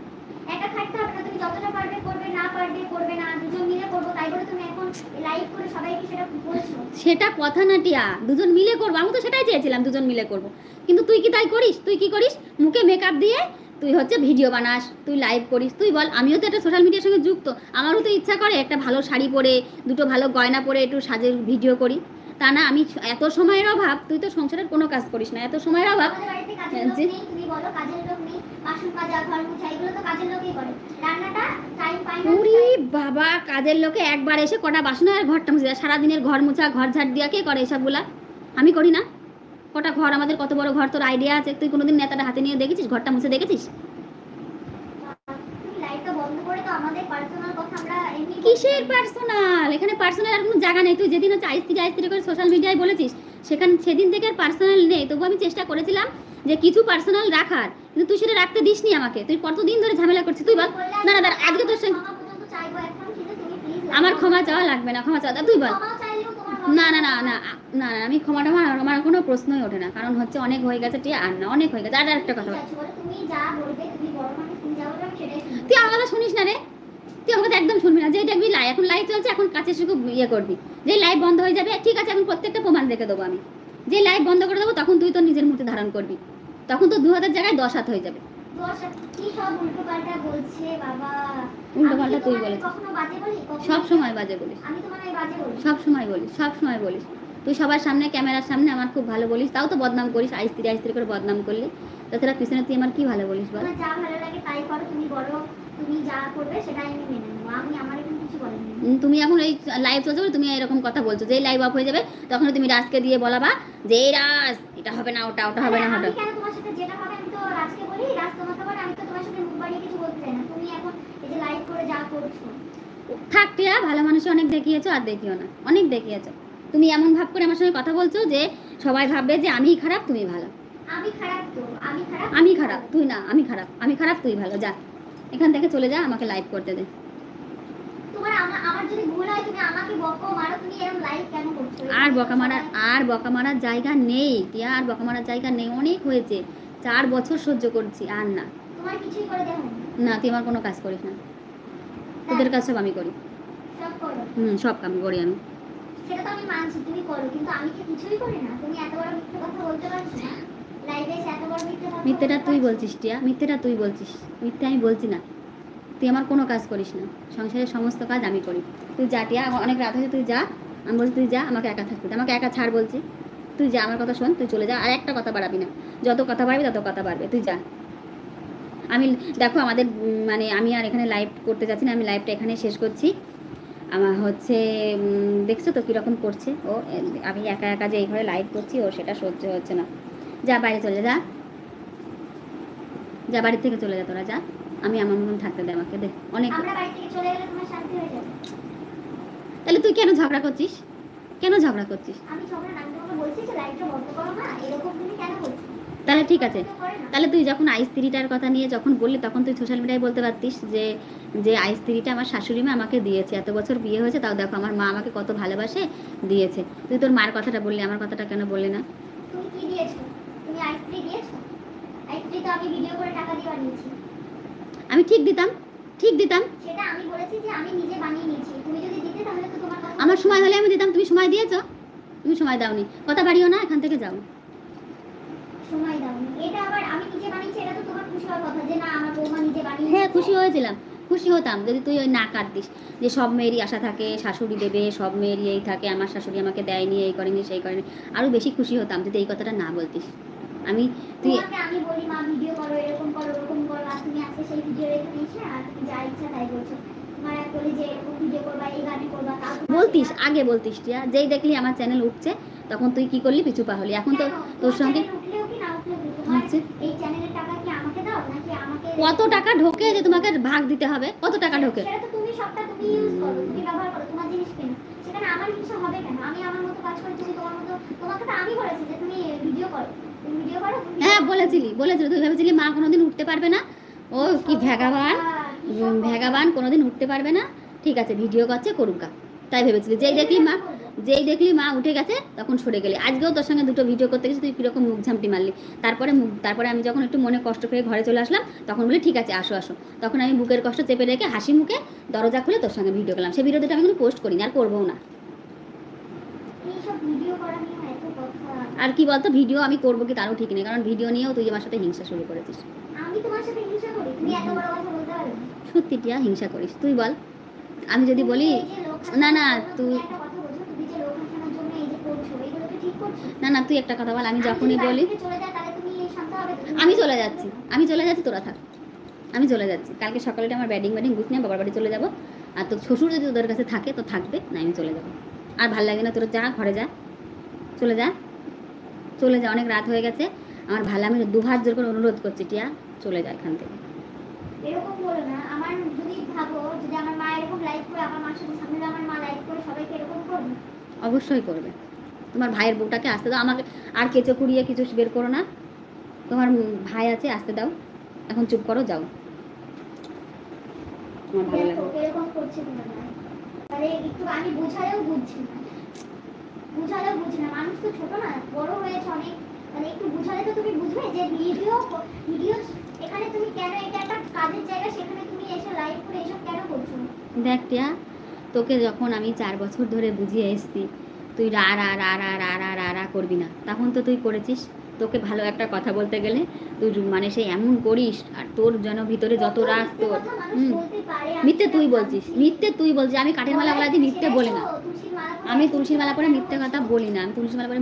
একা থাকতে হবে না, তুমি যতটা পারবে করবে, না পারবে করবে না, দুজন মিলে করবো, তাই বলে তুমি এখন লাইভ করে সবাইকে সেটা বলছো? সেটা কথা না টিয়া, দুজন মিলে করবো, আমি তো সেটাই চেয়েছিলাম দুজন মিলে করবো। কিন্তু তুই কি তাই করিস? তুই কি করিস? মুখে মেকআপ দিয়ে তুই হচ্ছে ভিডিও বানাস, তুই লাইভ করিস। তুই বল, আমিও তো একটা সোশ্যাল মিডিয়ার সঙ্গে যুক্ত, আমারও তো ইচ্ছা করে একটা ভালো শাড়ি পরে, দুটো ভালো গয়না পরে একটু সাজের ভিডিও করি। তা না, আমি এত সময়ের অভাব, তুই তো সংসারের কোনো কাজ করিস না, এত সময়ের অভাব আমাদের বাড়িতে কাজের লোক যে নেই, তুমি বলো কাজের লোক নেই, বাসন মাজা, ঘর মোছা, এগুলো তো কাজের লোকই করে। রান্নাটা টাইম পাই না। উরি বাবা, কাজের লোকে একবার এসে কটা বাসন আর ঘরটা মুছে দেয়। সারাদিনের ঘর মোছা, ঘর ঝাড় দিয়া কে করে এসবগুলা? আমি করি না? কটা ঘর, আমাদের কত বড় ঘর, তোর আইডিয়া আছে? তুই কোনোদিন নেতাটা হাতে নিয়ে দেখেছিস? ঘরটা মুছে দেখেছিস? তুমি লাইটটা বন্ধ করে তো আমাদের পার্সোনাল কথা আমরা এমনি কিসের পার্সোনাল? এখানে পার্সোনাল আর কোনো জায়গা নেই। তুই যেদিন হচ্ছে আইস্ত্রি করে সোশ্যাল মিডিয়ায় বলেছিস, সেদিন থেকে আর পার্সোনাল নেই। তবু আমি চেষ্টা করেছিলাম যে কিছু পার্সোনাল রাখার, কিন্তু তুই সেটা রাখতে দিসনি আমাকে। তুই কতদিন ধরে ঝামেলা করছিস? তুই বল। না না দাঁড়া, আজকে তোর সঙ্গে ক্ষমা পর্যন্ত চাইবো এখন, কিন্তু তুমি প্লিজ আমার ক্ষমা চাওয়া লাগবে না, ক্ষমা চাওয়া তুই বল। ক্ষমা চাইলেও তোমার না না না না না না, আমি ক্ষমাটা আমার কোনো প্রশ্নই ওঠে না। কারণ হচ্ছে অনেক হয়ে গেছে টিয়া, আর না, অনেক হয়ে গেছে। আর একটা কথা বল। তুমি যা বলবে, তুমি বড় মানুষ, তুমি যা বলবে আমি সেটাই শুনবো। তুই আমার কথা শুনিস না রে, তুই আমার কথা একদম শুনবি না। যেই দেখবি এখন লাইভ চলছে, এখন কাছে শুধু ইয়ে করবি। যে লাইভ বন্ধ হয়ে যাবে, ঠিক আছে, এখন প্রত্যেকটা প্রমাণ রেখে দেবো আমি। যে লাইভ বন্ধ করে দেবো, তখন তুই তোর নিজের মূর্তি ধারণ করবি। তখন তো 2 হাতের জায়গায় 10 হাত হয়ে যাবে। কি সব উল্টোপাল্টা বলছে বাবা। উল্টোপাল্টা তুই বলিস? কখনো বাজে বলি? সব সময় বাজে বলিস। আমি তোমার বাজে বলি? সব সময় বলিস, সব সময় বলিস। তুই সবার সামনে, ক্যামেরার সামনে আমার খুব ভালো বলিস, তাও তো বদনাম করিস। আইস্ত্রি করে বদনাম করলি। তাছাড়া পিছনে তুই আমার কি ভালো বলিস বল? তোমার যা ভালো লাগে তাই করো, তুমি বড়, তুমি যা করবে সেটাই আমি মেনে নেবো। আমি আমার এখন কিছু বলিনি। তুমি এখন এই লাইভ চলছে বলে তুমি এরকম কথা বলছো। যেই লাইভ অফ হয়ে যাবে, তখন তুমি রাজকে দিয়ে বলাবা যে এই রাজ, এটা হবে না, ওটা হবে না, আমি ওটা। কেন তোমার সাথে যেটা হবে আমি তো রাজকে বলি, রাজ তোমাকে বলে। আমি তো তোমার সাথে মুখ বাড়িয়ে কিছু বলতে চাই না। তুমি এখন এই যে লাইভ করে যা করছো, থাক টিয়া, ভালো মানুষ অনেক দেখিয়েছো, আর দেখিও না। অনেক দেখিয়েছো। তুমি এমন ভাব করে আমার সঙ্গে কথা বলছো যে সবাই ভাববে যে আমিই খারাপ, তুমি ভালো। আমি খারাপ তো? আমি খারাপ, তুই না। আমি খারাপ, তুই ভালো। যা এখান থেকে চলে যা, আমাকে লাইভ করতে দে। তোমার আমার যদি ভুল হয় তুমি আমাকে বকো, মারো, তুমি এরকম লাইভ কেন করছো? আর বকা মারার জায়গা নেই টিয়া, আর বকা মারার জায়গা নেই। অনেক হয়েছে, 4 বছর সহ্য করছি, আর না। তোমার কিছুই করে দেখো না, তুই আমার কোনো কাজ করিস না। তোদের কাজ সব আমি করি। সব করো। সব কাম করি আমি। সেটা তো আমি মানছি তুমি করো, কিন্তু আমি কি কিছুই করি না? তুমি এত বড় মিথ্যে কথা বলতে পারছো না লাইভে এসে? এত বড় মিথ্যে কথা মিথ্যেটা বলতে তুই পারছো? বলছিস টিয়া, মিথ্যেটা তুই বলছিস। মিথ্যে আমি বলছি না। তুই আমার কোনো কাজ করিস না। সংসারের সমস্ত কাজ আমি করি। তুই যা টিয়া, অনেক রাত হয়েছে, তুই যা। আমি বলছি তুই যা, আমাকে একা থাকতে দে। আমাকে একা ছাড় বলছি। তুই যা, আমার কথা শোন, তুই চলে যা। আর একটা কথা বাড়াবি না। যত কথা বাড়বি তত কথা বাড়বে। তুই যা। আমি দেখো আমাদের মানে আমি আর এখানে লাইভ করতে যাচ্ছি না। আমি লাইভটা এখানে শেষ করছি। আমার হচ্ছে দেখছো তো কীরকম করছে ও। আমি একা একা যে এই ঘরে লাইভ করছি, ও সেটা সহ্য হচ্ছে না। যা বাইরে চলে যা, যা বাড়ি থেকে চলে যা, তোরা যা। আমি আমার মতন থাকতে দে, আমাকে দে। অনেক। আমরা বাড়ি থেকে চলে গেলে তোমার শান্তি হয়ে যাবে। তাহলে তুই কেন ঝগড়া করছিস? কেন ঝগড়া করছিস? আমি ঝগড়া না, আমি তোমাকে বলছি যে লাইভটা বন্ধ করো না, এরকম তুমি কেন করছো? তাহলে ঠিক আছে। করে না। তাহলে তুই যখন আইস্ত্রিটার কথা নিয়ে যখন বললি, তখন তুই সোশ্যাল মিডিয়ায় বলতে পারতিস যে যে আইস্ত্রিটা আমার শাশুড়ি মা আমাকে দিয়েছে। এত বছর বিয়ে হয়েছে, তাও দেখো আমার মা আমাকে কত ভালোবাসে, দিয়েছে। তুই তোর মার কথাটা বললি, আমার কথাটা কেন বললি না? তুমি কি দিয়েছো? তুমি আইসক্রি দিয়েছো? আইসক্রি তো আমি ভিডিও করে টাকা দিয়ে বানিয়েছি। আমি ঠিক দিতাম, ঠিক দিতাম। সেটা আমি বলেছি যে আমি নিজে বানিয়ে নিয়েছি। তুমি যদি দিতে তাহলে তো তোমার কথা। আমার সময় হলে আমি দিতাম। তুমি সময় দিয়েছো? তুমি সময় দাওনি। কথা বাড়িও না, এখান থেকে যাও। সময় দাওনি, এটা আবার আমি নিজে বানিয়েছি, এটা তো তোমার খুশি হওয়ার কথা যে না আমার বৌমা নিজে বানিয়েছে। হ্যাঁ, খুশি হয়েছিলাম। খুশি হতাম যদি তুই ওই না কাটতিস যে সব মেয়েরই আশা থাকে শাশুড়ি দেবে, সব মেয়েরই এই থাকে, আমার শাশুড়ি আমাকে দেয়নি, এই করেনি, সেই করেনি। আরও বেশি খুশি হতাম যদি এই কথাটা না বলতিস। তোমাকে আমি বলি মা ভিডিও করো, এরকম করো, ওরকম করো, আর তুমি আজকে সেই ভিডিও রেখে দিয়েছো আর তুমি যা ইচ্ছা তাই বলছো। তোমার এক বলি যে এরকম ভিডিও করবা, এই গানে করবা, তাও বলতিস, আগে বলতিস টিয়া। যেই দেখলি আমার চ্যানেল উঠছে, তখন তুই কি করলি? পিছু পা হলি। এখন তো তোর সঙ্গে উঠলেও কি না উঠলেও কি তোমার হচ্ছে। এই চ্যানেলের টাকা কি আমাকে দাও নাকি আমাকে কত টাকা ঢোকে যে তোমাকে ভাগ দিতে হবে? কত টাকা ঢোকে? সেটা তো তুমি সবটা তুমি ইউজ করো, তুমি ব্যবহার করো, তোমার জিনিস কেনো। সেখানে আমার কিছু হবে কেন? আমি আমার মতো কাজ করি, তুমি তোমার মতো। তোমাকে তো আমি বলেছি যে তুমি ভিডিও করো, তুমি ভিডিও করো। হ্যাঁ বলেছিলি। তুই ভেবেছিলি মা কোনোদিন উঠতে পারবে না? ও কি ভ্যাগাবান, ভ্যাগাবান, কোনোদিন উঠতে পারবে না। ঠিক আছে, ভিডিও করছে, করুকা, তাই ভেবেছিলি। যেই দেখলি মা উঠে গেছে, তখন সরে গেলি। আজকেও তোর সঙ্গে 2টো ভিডিও করতে গেছি, তুই কীরকম মুখ ঝামটি মারলি। তারপরে আমি যখন একটু মনে কষ্ট পেয়ে ঘরে চলে আসলাম, তখন বলি ঠিক আছে আসো আসো। তখন আমি বুকের কষ্ট চেপে রেখে হাসি মুখে দরজা খুলে তোর সঙ্গে ভিডিও করলাম। সেই ভিডিওটা আমি কিন্তু পোস্ট করিনি, আর করবোও না। এইসব ভিডিও করা নিয়ে এত কথা। আর কি বলতো, ভিডিও আমি করবো কি তারও ঠিক নেই, কারণ ভিডিও নিয়েও তুই আমার সাথে হিংসা শুরু করেছিস। আমি তোমার সাথে হিংসা করি? তুমি এত বড় কথা বলতে পারো? সত্যি টিয়া, হিংসা করিস। তুই বল, আমি যদি বলি না না তুই একটা কথা বলছো, তুমি যে লোক হাসানোর জন্য এই যে করছো, এগুলো কি ঠিক করছো? না না তুই একটা কথা বল, আমি যখনই বলি চলে যায় তাহলে তুমি শান্ত হবে? আমি চলে যাচ্ছি, তোরা থাক। আমি চলে যাচ্ছি, কালকে সকালে আমার ব্যাডিং গুছ নিয়ে বাবার বাড়ি চলে যাবো। আর তোর শ্বশুর যদি তোদের কাছে থাকে তো থাকবে, না আমি চলে যাবো। আর ভাল লাগে না, তোরা যা ঘরে যা, চলে যা, অনেক রাত হয়ে গেছে আমার ভালো। আমি দুহাত জোর করে অনুরোধ করছি, টিয়া চলে যায় এখান থেকে। এরকম বলো না। আমার যদি ভাবো, যদি আমার মা এরকম লাইভ করে, আমার মার সাথে সামনে আমার মা লাইভ করে, সবাইকে এরকম করবে? অবশ্যই করবে। তোমার ভাইয়ের বউটাকে আসতে দাও, আমাকে আর কেঁচো কুড়িয়ে কিছু বের করো না। তোমার ভাই আছে, আসতে দাও, এখন চুপ করো, যাও। আমার ভালো লাগে এরকম করছে তোমার মা, তাহলে একটু আমি বোঝালেও বুঝছি না, মানুষ তো ছোট না, বড় হয়েছে অনেক, মানে একটু বুঝালে তো তুমি বুঝবে যে ভিডিও এখানে তুমি কেন, এটা একটা কাজের জায়গা, সেখানে তুমি এসে লাইভ করে এসব কেন করছো? দেখ টিয়া, তোকে যখন আমি 4 বছর ধরে বুঝিয়ে এসছি তুই রা রা রা রা রা রা রা রা করবি না, তখন তো তুই করেছিস। তোকে ভালো একটা কথা বলতে গেলে তুই মানে সেই এমন করিস, আর তোর যেন ভিতরে যত রাগ তোর। মিথ্যে তুই বলছিস, আমি কাঠের মালা বলা দিয়ে মিথ্যে বলি না। আমি তুলসীর মালা পরে মিথ্যে কথা বলি না,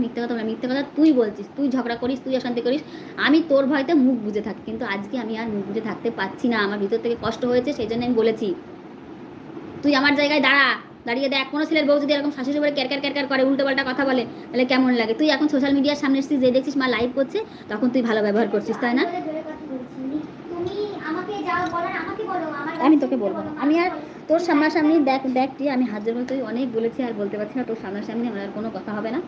মিথ্যে কথা তুই বলছিস, তুই ঝগড়া করিস, তুই অশান্তি করিস। আমি তোর ভয়তে মুখ বুজে থাকি, কিন্তু আজকে আমি আর মুখ বুজে থাকতে পারছি না, আমার ভিতর থেকে কষ্ট হয়েছে, সেই জন্য আমি বলেছি। তুই আমার জায়গায় দাঁড়িয়ে দেখ, কোনো ছেলের বউ যদি এরকম শাশুড়ি বলে ক্যারক্যার করে, উল্টো পাল্টা কথা বলে, তাহলে কেমন লাগে? তুই এখন সোশ্যাল মিডিয়ার সামনে এসেছিস, যে দেখছিস মা লাইভ করছে, তখন তুই ভালো ব্যবহার করছিস, তাই না? আমি তোকে বলবো, আমি আর তোর সামনাসামনি দেখ আমি হাত জোর করে, তুই অনেক বলেছি আর বলতে পারছি না, তোর সামনাসামনি আমার আর কোনো কথা হবে না।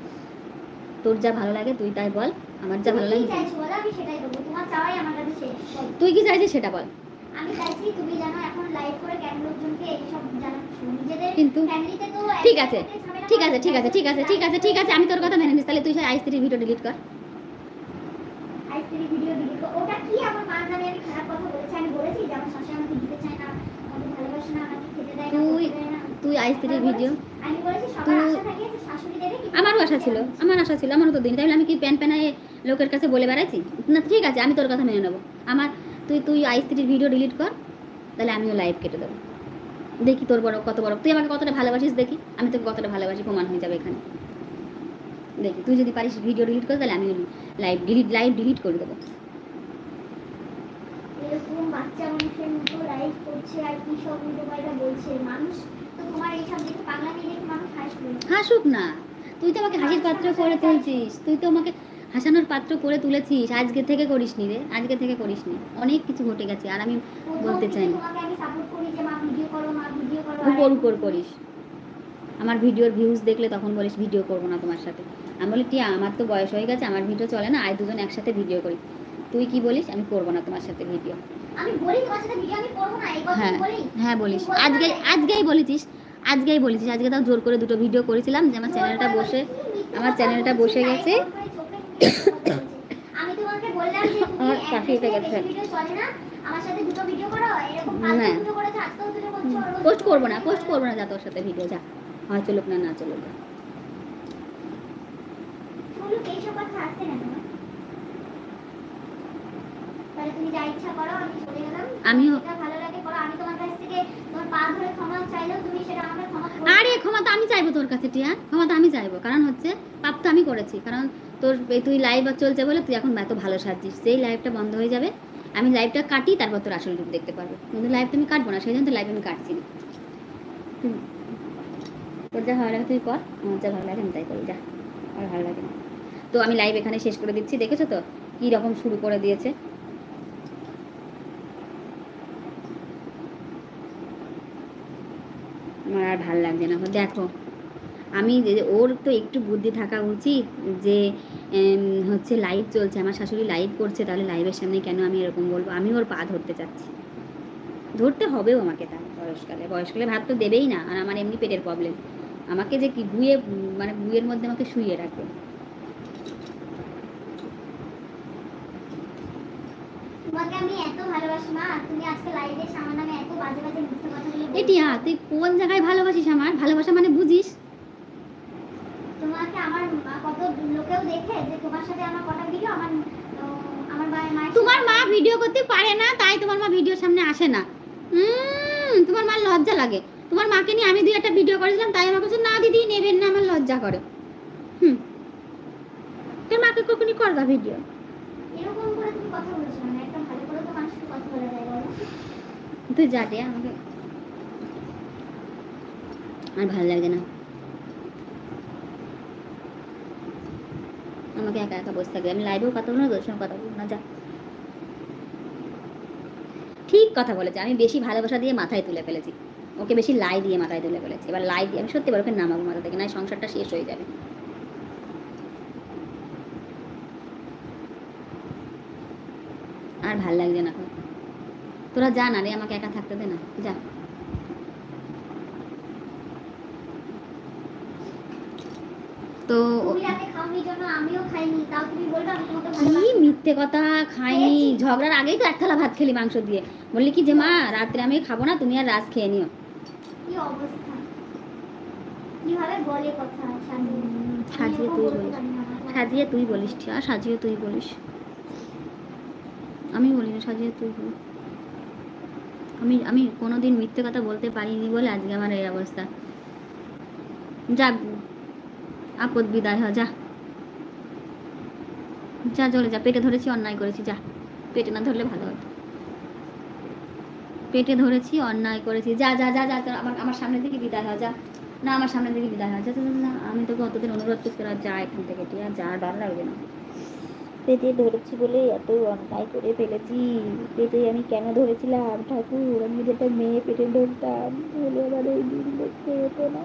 তোর যা ভালো লাগে তুই তাই বল, আমার যা ভালো লাগে তুই কি চাইছিস সেটা বল। আমি চাইছি তুমি জানো এখন লাইভ করে কেন লোকজনকে এইসব জানাচ্ছো, নিজেদের কিন্তু ফ্যামিলিতে তো ঠিক আছে, আমি তোর কথা মেনে নিস। তাহলে তুই সেই আইসিটির ভিডিও ডিলিট কর। আইসিটি ভিডিও ডিলিট কর, ওটা কি আমার মার নামে আমি খারাপ কথা বলেছি? আমি বলেছি যে আমার শাশুড়ি আমাকে দিতে চায় না, আমাকে ভালোবাসে না, আমাকে খেতে দেয় না, তুই আইসিটির ভিডিও, আমি বলেছি সবার আশা থাকে যে শাশুড়ি দেবে। আমারও আশা ছিল, আমারও তো দিন, তাহলে আমি কি প্যান প্যানায় লোকের কাছে বলে বেড়াইছি? না ঠিক আছে, আমি তোর কথা মেনে নেবো। আমার তুই আইসিটির ভিডিও ডিলিট কর, তাহলে আমিও লাইভ কেটে দেবো। দেখি তোর কত বড়, তুই আমাকে কতটা ভালোবাসিস, দেখি আমি তোকে কতটা ভালোবাসি, প্রমাণ হয়ে যাবে এখানে। দেখি তুই যদি পারিস ভিডিও ডিলিট করে, তাহলে আমি লাইভ ডিলিট করে দেবো। এরকম বাচ্চা মানুষের মতো লাইভ করছে আর কি সব উল্টোপাল্টা বলছে, মানুষ তো তোমার এইসব দেখে, পাগলামি দেখে মানুষ হাসবে। হাসুক না, তুই তো আমাকে হাসির পাত্র করে তুলছিস, তুই তো আমাকে হাসানোর পাত্র করে তুলেছিস। আজকে থেকে করিসনি রে, অনেক কিছু ঘটে গেছে, আর আমি বলতে চাই না। উপর করিস, আমার ভিডিওর ভিউজ দেখলে তখন বলিস ভিডিও করবো না তোমার সাথে। আমি বলি টিয়া আমার তো বয়স হয়ে গেছে, আমার ভিডিও চলে না, আজ দুজন একসাথে ভিডিও করি। তুই কি বলিস? আমি করবো না তোমার সাথে ভিডিও। আমি বলি তোমার সাথে ভিডিও আমি করব না, এই কথা বলি? হ্যাঁ বলিস, আজকেই বলেছিস। আজকে তাও জোর করে 2টো ভিডিও করেছিলাম, যে আমার চ্যানেলটা বসে গেছে। আমি তোমাকে বললাম যে তুমি একটা ভিডিও চলে না, আমার সাথে 2টো ভিডিও করো, এরকম ফালতু ভিডিও করেছো, আজকেও 2টো করছো। পোস্ট করব না, যা তোর সাথে ভিডিও, যা হয় চলুক না চলুক। শুনুক, এইসব কথা আসছে না তোমার, তাহলে তুমি যা ইচ্ছা করো, আমি চলে গেলাম। আমিও যেটা ভালো লাগে করো, আমি তোমার কাছ থেকে তোমার পা ধরে ক্ষমা চাইলেও তুমি সেটা আমাকে ক্ষমা করবে। আরে ক্ষমা তো আমি চাইবো তোর কাছে টিয়া, ক্ষমা তো আমি চাইবো, কারণ হচ্ছে পাপ তো আমি করেছি। কারণ তুই লাইভ চলছে বলে তুই এখন এত ভালো সাজছিস, যেই লাইভটা বন্ধ হয়ে যাবে, আমি লাইভটা কাটি, তারপর তোর আসল রূপ দেখতে পারবো। কিন্তু লাইভটা আমি কাটবো না, সেই জন্য তো লাইভ আমি কাটছি না। তোর যা ভালো লাগে তুই কর, আমার যা ভালো লাগে আমি তাই করি, যা। আর ভালো লাগে না তো আমি লাইভ এখানে শেষ করে দিচ্ছি। দেখেছো তো কি রকম শুরু করে দিয়েছে। আমার আর ভালো লাগছে না। দেখো আমি ওর তো একটু বুদ্ধি থাকা উচিত, যে হচ্ছে লাইভ চলছে, আমার শাশুড়ি লাইভ করছে, তাহলে লাইভের সামনে কেন আমি এরকম বলবো? আমি ওর পা ধরতে চাচ্ছি, ধরতে হবেও আমাকে। তার বয়সকালে ভাত তো দেবেই না, আর আমার এমনি পেটের প্রবলেম, আমাকে যে কি বুয়ের মধ্যে আমাকে শুইয়ে রাখবে। তোমাকে আমি এত ভালোবাসি মা, তুমি আজকে লাইভে আমার নামে এত বাজে মিথ্যে কথা বলে। এটিয়া তুই কোন জায়গায় ভালোবাসিস? আমার ভালোবাসা মানে বুঝিস? তোমাকে আমার কত লোকেও দেখে যে তোমার সাথে আমার কটা ভিডিও, আমার মায়ের, তোমার মা ভিডিও করতে পারে না, তাই তোমার মা ভিডিওর সামনে আসে না। তোমার মার লজ্জা লাগে। তোমার মাকে নিয়ে আমি 2-1টা ভিডিও করেছিলাম, তাই আমাকে বলছে না দিদি নেবেন না, আমার লজ্জা করে। তোর মাকে কখনই করবা ভিডিও? এরকম করে তুমি কথা বলছিলাম না, একটা ভালো করে তো মানুষকে কথা বলা যায় বলো। তুই যাটে আমাকে আর ভালো লাগে না, আমাকে একা একা বসে থাকবে। আমি লাইভেও কথা বলবো না, তোর সঙ্গে কথা বলবো না, যা। ঠিক কথা বলেছে, আমি বেশি ভালোবাসা দিয়ে মাথায় তুলে ফেলেছি, ওকে বেশি লাই দিয়ে মাথায় তুলে ফেলেছি। এবার লাই দিয়ে আমি সত্যি বলে ওকে নামাবো মাথা থেকে, না সংসারটা শেষ হয়ে যাবে। আর ভাল লাগছে না এখন, তোরা যা না রে, আমাকে একা থাকতে দে না, যা। তো তুমি রাতে খাওনি জন্য আমিও খাইনি, তাও তুমি বলবে আমি তোমাকে কি ভালোবাসি। মিথ্যে কথা, খাইনি। খেয়েছি। ঝগড়ার আগেই তো এক থালা ভাত খেলি মাংস দিয়ে, বললি কি যে মা রাত্রে আমি খাবো না, তুমি আর রাত খেয়ে নিও। কি অবস্থা, কিভাবে বলে কথা সাজিয়ে তুই বলিস, সাজিয়ে তুই বলিস, ঠিক আছে, সাজিয়ে তুই বলিস, আমি বলি না, সাজিয়ে তুই বলিস। আমি কোনোদিন মিথ্যে কথা বলতে পারিনি বলে আজকে আমার এই অবস্থা। যা আপদ বিদায় হ, যা যা, চলে যা। পেটে ধরেছি, অন্যায় করেছি, যা। পেটে না ধরলে ভালো হতো, পেটে ধরেছি, অন্যায় করেছি, যা যা যা যা, আমার আমার সামনে থেকে বিদায় হয়, যা। না আমার সামনে থেকে বিদায় হয়, যা যা যা, যা। আমি তোকে অতদিন অনুরোধ করতে আর যা এখান থেকে, ঠিক আছে, যা, ডর লাগবে না। পেটে ধরেছি বলে এত অন্যায় করে ফেলেছি, পেটে আমি কেন ধরেছিলাম ঠাকুর, আমি যেটা মেয়ে পেটে ধরতাম তাহলে আমার এই দিন দেখতে হতো না।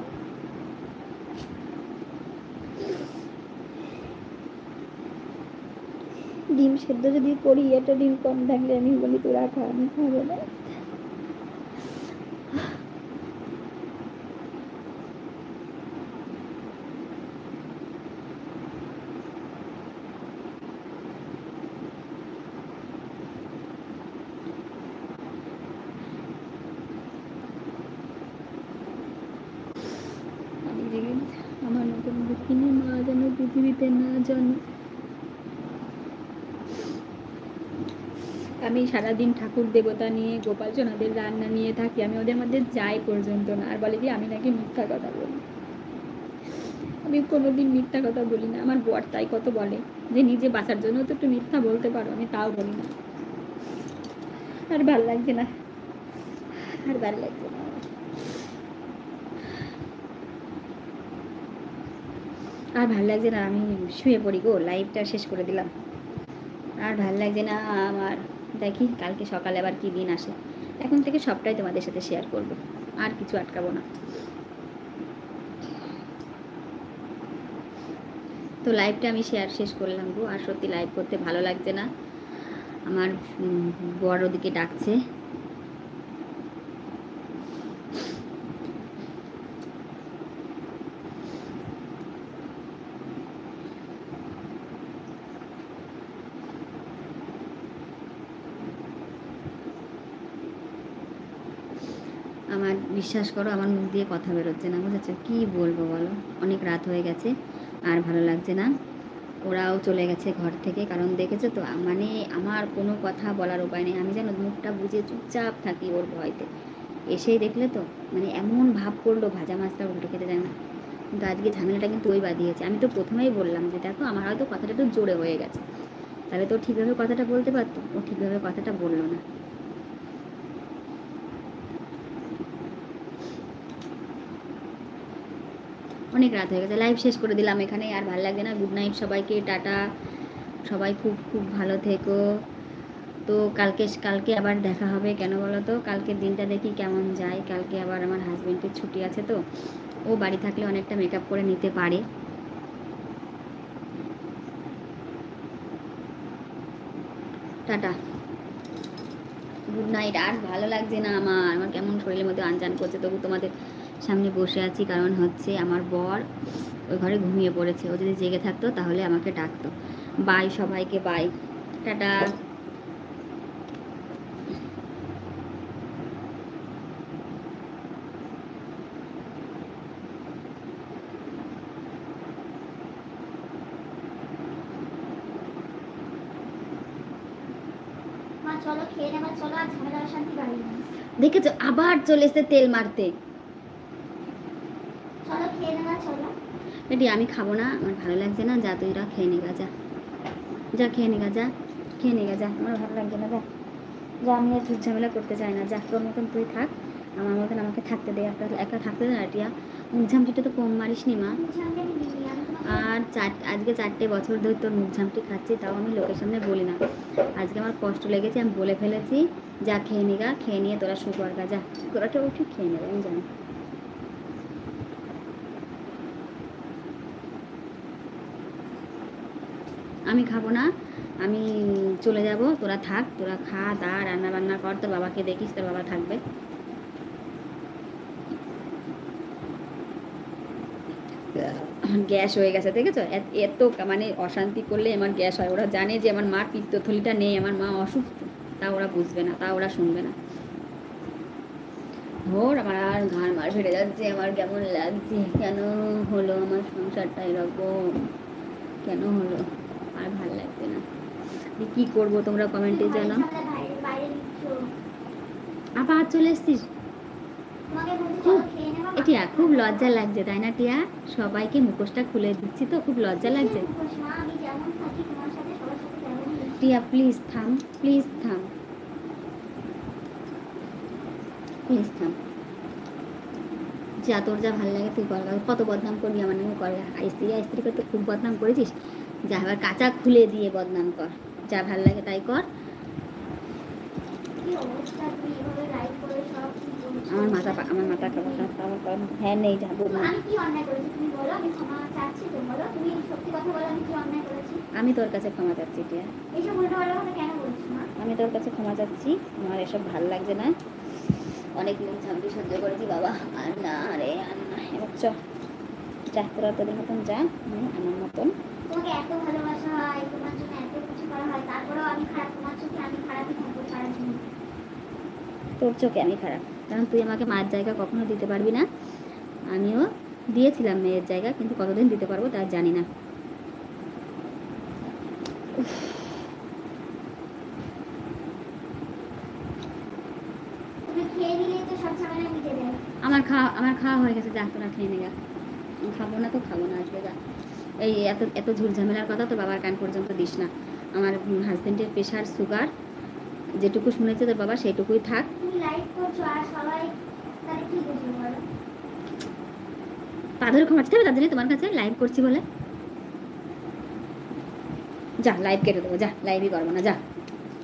ডিম সেদ্ধ যদি করি, একটা ডিম কম থাকলে আমি বলি তোরা খা, আমি খাবো না। আমার নতুন দুঃখিনী মা যেন পৃথিবীতে না জানে। আমি সারাদিন ঠাকুর দেবতা নিয়ে, গোপাল সোনাদের রান্না নিয়ে থাকি, আমি ওদের মধ্যে যাই পর্যন্ত না। আর বলে কি আমি নাকি মিথ্যা কথা বলি, আমি কোনোদিন মিথ্যা কথা বলি না। আমার বর তাই কত বলে যে নিজে বাঁচার জন্য তো একটু মিথ্যা বলতে পারো, আমি তাও বলি না। আর ভাল লাগছে না, আর ভালো লাগছে না, আর ভাল লাগছে না। আমি শুয়ে পড়ি গো, লাইভটা শেষ করে দিলাম, আর ভাল লাগছে না আমার। দেখি কালকে সকালে আবার কি দিন আসে, এখন থেকে সবটাই তোমাদের সাথে শেয়ার করব, আর কিছু আটকাবো না। তো লাইভটা আমি শেষ করলাম গো, আর সত্যি লাইভ করতে ভালো লাগছে না। আমার বড় ওদিকে ডাকছে, আমার বিশ্বাস করো আমার মুখ দিয়ে কথা বেরোচ্ছে না, বুঝেছো? কি বলবো বলো, অনেক রাত হয়ে গেছে, আর ভালো লাগছে না। ওরাও চলে গেছে ঘর থেকে, কারণ দেখেছো তো মানে আমার কোনো কথা বলার উপায় নেই, আমি যেন মুখটা বুঝে চুপচাপ থাকি ওর ভয়তে। এসেই দেখলে তো মানে এমন ভাব করলো, ভাজা মাছটা উল্টে খেতে যায় না। কিন্তু আজকে ঝামেলাটা কিন্তু ওই বাদিয়েছে। আমি তো প্রথমেই বললাম যে দেখো আমার হয়তো কথাটা একটু জোরে হয়ে গেছে, তাহলে তো ঠিকভাবে কথাটা বলতে পারতো, ও ঠিকভাবে কথাটা বললো না। অনেক রাত হয়ে গেছে, লাইভ শেষ করে দিলাম এখানে, আর ভালো লাগছে না। গুড নাইট সবাইকে, টাটা, সবাই খুব খুব ভালো থেকো। তো কালকে আবার দেখা হবে, কেন বলো তো, কালকের দিনটা দেখি কেমন যায়। কালকে আবার আমার হাজবেন্ডের ছুটি আছে, তো ও বাড়ি থাকলে অনেকটা মেকআপ করে নিতে পারে। Tata, good night. আর ভালো লাগছে না আমার কেমন শরীরের মধ্যে আনজান করছে, তবু তোমাদের সামনে বসে আছি, কারণ হচ্ছে আমার বর ওই ঘরে ঘুমিয়ে পড়েছে। ও যদি জেগে থাকতো তাহলে আমাকে ডাকতো। বাই সবাইকে, বাই, টাটা। মা চলো খেয়ে নেবা, চলো আর ঝামেলা অশান্তি বাড়িয়ে না। দেখেছো আবার চলে এসে তেল মারতে। চলো খেয়ে নেবা, চলো। বেটি আমি খাবো না, আমার ভালো লাগছে না, যা তুইরা খেয়ে নিগা, যা যা খেয়ে নিগা, যা খেয়ে খেয়ে নিয়ে যা, আমার ভালো লাগছে না, যা যা, আমি আর ঝুট ঝামেলা করতে চাই না, যা তোর মতন তুই থাক, আমার মতন আমাকে থাকতে দে, একা থাকতে দে না টিয়া। মুখ ঝামটিটা তো কম মারিস নি মা। সামনে দিদি আমি তোমাকে আর আজকে 4টে বছর ধরে তোর মুখ ঝামটি খাচ্ছি, তাও আমি লোকের সামনে বলি না। আজকে আমার কষ্ট লেগেছে, আমি বলে ফেলেছি, যা খেয়ে নিগা, খেয়ে নিয়ে তোরা শুকর গা, যা তোরাটা উঠে খেয়ে নেবে, আমি জানি। আমি খাবো না, আমি চলে যাব, তোরা থাক, তোরা খা দা, রান্না বান্না কর, তোর বাবাকে দেখিস, তোর বাবা থাকবে। গ্যাস হয়ে গেছে দেখেছো, এত মানে অশান্তি করলে আমার গ্যাস হয়। ওরা জানে যে আমার মার পিত্তথলিটা নেই, আমার মা অসুস্থ, তা ওরা বুঝবে না, তা ওরা শুনবে না। ভোর আমার আর ঘাড় মার ফেটে যাচ্ছে, আমার কেমন লাগছে, কেন হলো আমার সংসারটা এরকম, কেন হলো, আর ভাল লাগছে না। কি করবো তোমরা কমেন্টে জানাও। বাইরে বাইরে দিচ্ছ, আবার চলে এসছিস, তোমাকে বলছি খুব চলো খেয়ে নেবো। টিয়া, খুব লজ্জা লাগছে তাই না টিয়া? সবাইকে মুখোশটা খুলে দিচ্ছি তো, খুব লজ্জা লাগছে। মা আমি যেমন থাকি তোমার সাথে সবার সাথে তেমনই। টিয়া প্লিজ থাম, প্লিজ থাম, প্লিজ থাম, যা তোর যা ভালো লাগে তুই কর, কত বদনাম করবি আমার নামে কর, আইস্ত্রি করে তো খুব বদনাম করেছিস, যা আবার কাঁচা খুলে দিয়ে বদনাম কর, যা ভালো লাগে তাই কর। কি অবস্থা, তুমি এভাবে লাইভ করে সব কি বলছো? আমার মাথা খাবার হ্যাঁ নেই, যাবো না। আমি কি অন্যায় করেছি তুমি বলো, আমি ক্ষমা চাচ্ছি, তো বলো তুমি সত্যি কথা বলো, আমি কি অন্যায় করেছি? আমি তোর কাছে ক্ষমা চাচ্ছি টিয়া, এইসব উল্টোপাল্টা কথা কেন বলছো মা? আমি তোর কাছে ক্ষমা চাচ্ছি, আমার এসব ভাল লাগছে না, অনেক মুখ ঝামটি সহ্য করেছি বাবা, আর না রে আর না, এবার চ যা, তোরা তোদের মতন যা, আমি আমার মতন। তোমাকে এত ভালোবাসা হয়, তোমার জন্য এত কিছু করা হয়, তারপরেও আমি খারাপ, তোমার চোখে আমি খারাপই থাকবো সারাদিন। তোর চোখে আমি খারাপ, কারণ তুই আমাকে মায়ের জায়গা কখনো দিতে পারবি না, আমিও দিয়েছিলাম মেয়ের জায়গা, কিন্তু কতদিন দিতে পারবো তা জানি না। তুমি খেয়ে নিলেই তো সব ঝামেলা মিটে যায়। আমার খাওয়া হয়ে গেছে, যা তোরা খেয়ে নে গা। খাবো না তো খাবো না, আসবে যা। এই এত এত ঝুট ঝামেলার কথা তো বাবার কান পর্যন্ত দিস না। আমার হাজবেন্ডের প্রেশার সুগার যেটুকু শুনেছে তোর বাবা সেটুকুই থাক। তুমি লাইভ করছো আর সবাই তাহলে কি বুঝবে বলো? পা ধরে ক্ষমা চাইতে হবে তার জন্য তোমার কাছে লাইভ করছি বলে? যা লাইভ কেটে দেবো, যা লাইভই করবো না, যা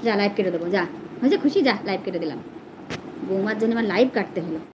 যা লাইভ কেটে দেবো, যা হয়েছে খুশি, যা লাইভ কেটে দিলাম। বৌমার জন্য আমার লাইভ কাটতে হলো।